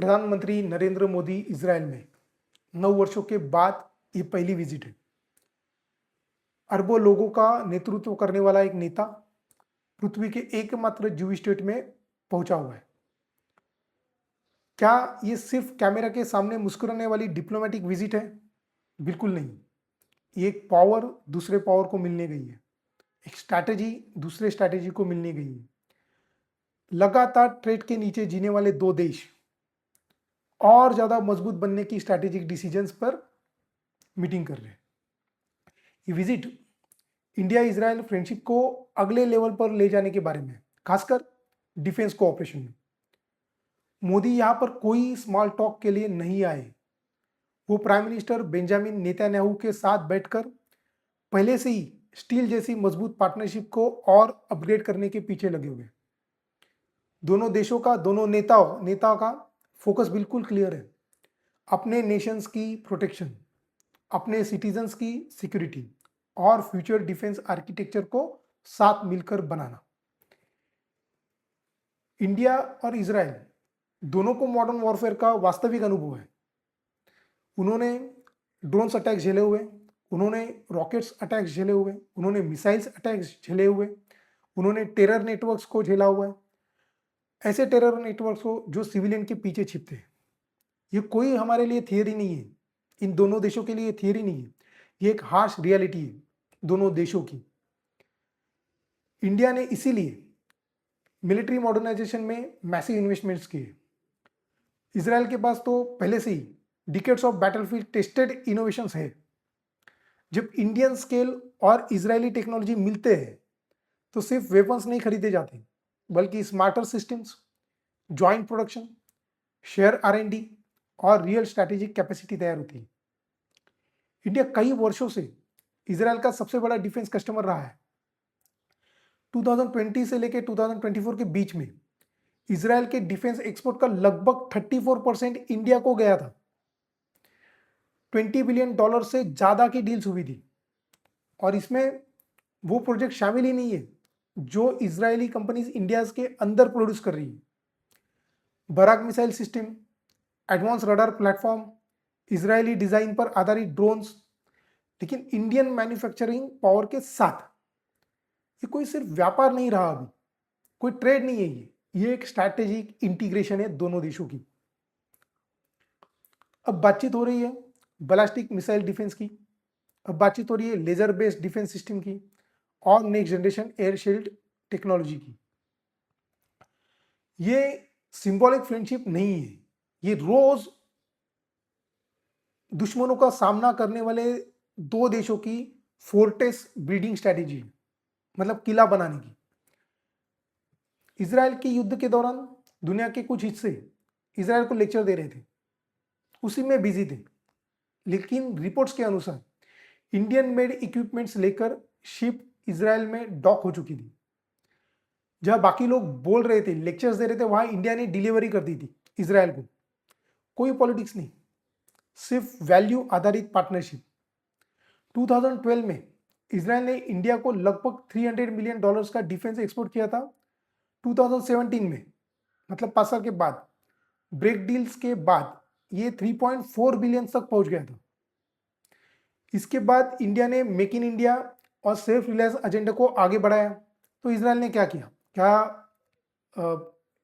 प्रधानमंत्री नरेंद्र मोदी इजराइल में 9 वर्षों के बाद ये पहली विजिट है। अरबों लोगों का नेतृत्व करने वाला एक नेता पृथ्वी के एकमात्र ज्यूइश स्टेट में पहुंचा हुआ है। क्या ये सिर्फ कैमरा के सामने मुस्कुराने वाली डिप्लोमेटिक विजिट है? बिल्कुल नहीं। ये एक पावर दूसरे पावर को मिलने गई है, एक स्ट्रैटेजी दूसरे स्ट्रैटेजी को मिलने गई है। लगातार थ्रेट के नीचे जीने वाले दो देश और ज्यादा मजबूत बनने की स्ट्रैटेजिक डिसीजंस पर मीटिंग कर रहे हैं। ये विजिट इंडिया इजराइल फ्रेंडशिप को अगले लेवल पर ले जाने के बारे में, खासकर डिफेंस कोऑपरेशन में। मोदी यहां पर कोई स्मॉल टॉक के लिए नहीं आए। वो प्राइम मिनिस्टर बेंजामिन नेतन्याहू के साथ बैठकर पहले से ही स्टील जैसी मजबूत पार्टनरशिप को और अपग्रेड करने के पीछे लगे हुए। दोनों देशों का, दोनों नेताओं का फोकस बिल्कुल क्लियर है। अपने नेशंस की प्रोटेक्शन, अपने सिटीजन्स की सिक्योरिटी और फ्यूचर डिफेंस आर्किटेक्चर को साथ मिलकर बनाना। इंडिया और इजराइल दोनों को मॉडर्न वॉरफेयर का वास्तविक अनुभव है। उन्होंने ड्रोन्स अटैक झेले हुए, उन्होंने रॉकेट्स अटैक्स झेले हुए, उन्होंने मिसाइल्स अटैक्स झेले हुए, उन्होंने टेरर नेटवर्क्स को झेला हुआ है। ऐसे टेरर नेटवर्क्स को जो सिविलियन के पीछे छिपते हैं। ये कोई हमारे लिए थियरी नहीं है, इन दोनों देशों के लिए थियरी नहीं है, ये एक हार्श रियलिटी है दोनों देशों की। इंडिया ने इसीलिए मिलिट्री मॉडर्नाइजेशन में मैसिव इन्वेस्टमेंट्स किए। इजराइल के पास तो पहले से ही decades of battlefield tested innovations है। जब इंडियन स्केल और इजरायली टेक्नोलॉजी मिलते हैं तो सिर्फ वेपन्स नहीं खरीदे जाते, बल्कि smarter systems, joint production, share R&D और रियल स्ट्रैटेजिक कैपेसिटी तैयार होती है। इंडिया कई वर्षों से इजराइल का सबसे बड़ा डिफेंस कस्टमर रहा है। 2020 से लेकर 2024 के बीच में इजराइल के डिफेंस एक्सपोर्ट का लगभग 34% इंडिया को गया था। $20 बिलियन से ज्यादा की डील्स हुई थी और इसमें वो प्रोजेक्ट शामिल ही नहीं है जो इजरायली कंपनीज इंडिया के अंदर प्रोड्यूस कर रही है। Barak missile system, advance radar platform, Israeli design पर आधारित ड्रोन्स, लेकिन इंडियन मैन्युफैक्चरिंग पावर के साथ। ये कोई सिर्फ व्यापार नहीं रहा, अभी कोई ट्रेड नहीं है, ये एक स्ट्रैटेजिक इंटीग्रेशन है दोनों देशों की। अब बातचीत हो रही है बैलिस्टिक मिसाइल डिफेंस की, अब बातचीत हो रही है लेजर बेस्ड डिफेंस सिस्टम की और next generation air shield technology की। ये सिंबॉलिक फ्रेंडशिप नहीं है, ये रोज दुश्मनों का सामना करने वाले दो देशों की फोर्टेस बिल्डिंग स्ट्रैटेजी है, मतलब किला बनाने की। इजराइल के युद्ध के दौरान दुनिया के कुछ हिस्से इजराइल को लेक्चर दे रहे थे, उसी में बिजी थे, लेकिन रिपोर्ट्स के अनुसार इंडियन मेड इक्विपमेंट्स लेकर शिप इजराइल में डॉक हो चुकी थी। जहां बाकी लोग बोल रहे थे, लेक्चर्स दे रहे थे, वहां इंडिया ने डिलीवरी कर दी थी इजराइल को। कोई पॉलिटिक्स नहीं, सिर्फ वैल्यू आधारित पार्टनरशिप। 2012 में इजराइल ने इंडिया को लगभग $300 मिलियन का डिफेंस एक्सपोर्ट किया था। 2017 में, मतलब 5 साल के बाद, ब्रेक डील्स के बाद ये 3.4 बिलियन तक पहुंच गया था। इसके बाद इंडिया ने मेक इन इंडिया और सेल्फ रिलायंस एजेंडा को आगे बढ़ाया। तो इजराइल ने क्या किया? क्या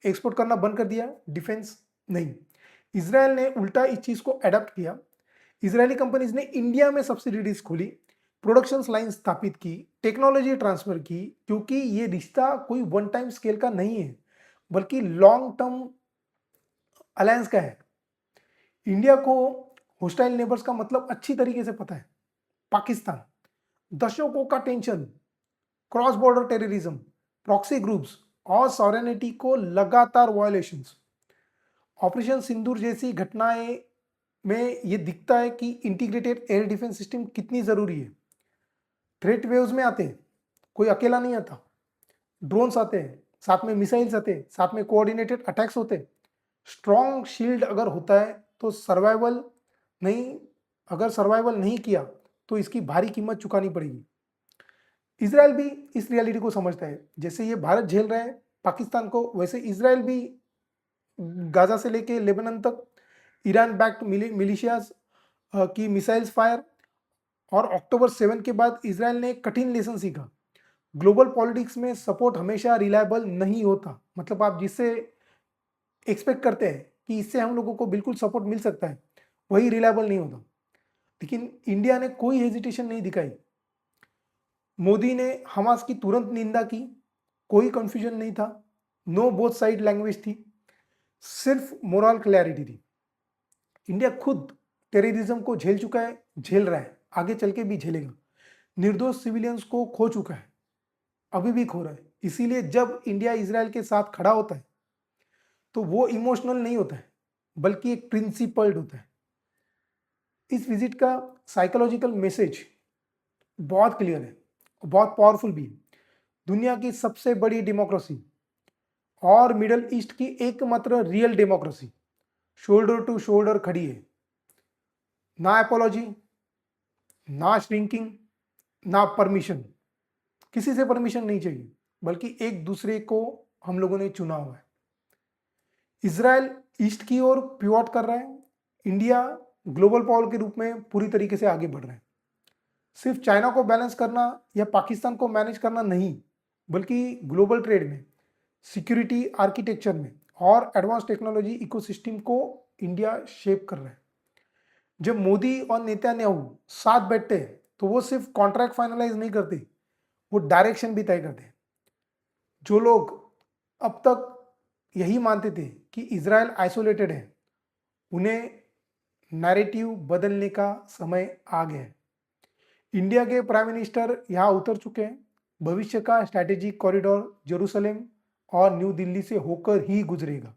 एक्सपोर्ट करना बंद कर दिया डिफेंस? नहीं, इजराइल ने उल्टा इस चीज को एडॉप्ट किया। इजरायली कंपनीज ने इंडिया में सब्सिडीज खोली, प्रोडक्शन लाइन स्थापित की, टेक्नोलॉजी ट्रांसफर की, क्योंकि ये रिश्ता कोई वन टाइम स्केल का नहीं है, बल्कि लॉन्ग टर्म अलायंस का है। इंडिया को होस्टाइल नेबर्स का मतलब अच्छी तरीके से पता है। पाकिस्तान, दशकों का tension, cross border terrorism, proxy groups और सॉवरेनिटी को लगातार वायलेशंस। ऑपरेशन सिंदूर जैसी घटनाएं में यह दिखता है कि इंटीग्रेटेड एयर डिफेंस सिस्टम कितनी जरूरी है। थ्रेट वेव्स में आते हैं, कोई अकेला नहीं आता। ड्रोन्स आते हैं, साथ में मिसाइल्स आते हैं, साथ में कोऑर्डिनेटेड अटैक्स होते हैं। स्ट्रॉन्ग शील्ड अगर होता है तो सर्वाइवल नहीं, अगर सर्वाइवल नहीं किया तो इसकी भारी कीमत चुकानी पड़ेगी। इजराइल भी इस रियलिटी को समझता है। जैसे ये भारत झेल रहा है पाकिस्तान को, वैसे इजराइल भी गाजा से लेके लेबनान तक ईरान बैक्ड मिलिशियाज की मिसाइल्स फायर, और अक्टूबर 7 के बाद इसराइल ने एक कठिन लेसन सीखा। ग्लोबल पॉलिटिक्स में सपोर्ट हमेशा रिलायबल नहीं होता। मतलब आप जिससे एक्सपेक्ट करते हैं कि इससे हम लोगों को बिल्कुल सपोर्ट मिल सकता है, वही रिलायबल नहीं होता। लेकिन इंडिया ने कोई हेजिटेशन नहीं दिखाई। मोदी ने हमास की तुरंत निंदा की, कोई कंफ्यूजन नहीं था, नो बोथ साइड लैंग्वेज थी, सिर्फ मोरल क्लैरिटी थी। इंडिया खुद टेररिज्म को झेल चुका है, झेल रहा है, आगे चल के भी झेलेगा। निर्दोष सिविलियंस को खो चुका है, अभी भी खो रहा है। इसीलिए जब इंडिया इजराइल के साथ खड़ा होता है तो वो इमोशनल नहीं होता है, बल्कि एक प्रिंसिपल्ड होता है। इस विजिट का साइकोलॉजिकल मैसेज बहुत क्लियर है, बहुत पावरफुल भी है। दुनिया की सबसे बड़ी डेमोक्रेसी और मिडल ईस्ट की एकमात्र real democracy shoulder to shoulder खड़ी है। ना एपोलॉजी, ना श्रिंकिंग, ना परमिशन। किसी से परमिशन नहीं चाहिए, बल्कि एक दूसरे को हम लोगों ने चुना हुआ है। इजराइल ईस्ट की ओर पिवट कर रहा है, इंडिया ग्लोबल पावर के रूप में पूरी तरीके से आगे बढ़ रहा है। सिर्फ चाइना को बैलेंस करना या पाकिस्तान को मैनेज करना नहीं, बल्कि ग्लोबल ट्रेड में, सिक्योरिटी आर्किटेक्चर में और एडवांस टेक्नोलॉजी इकोसिस्टम को इंडिया शेप कर रहा है। जब मोदी और नेतन्याहू साथ बैठते हैं तो वो सिर्फ कॉन्ट्रैक्ट फाइनलाइज नहीं करते, वो डायरेक्शन भी तय करते हैं। जो लोग अब तक यही मानते थे कि इजराइल आइसोलेटेड है, उन्हें नैरेटिव बदलने का समय आ गया है। इंडिया के प्राइम मिनिस्टर यहाँ उतर चुके हैं। भविष्य का स्ट्रैटेजिक कॉरिडोर जेरूसलम और न्यू दिल्ली से होकर ही गुजरेगा।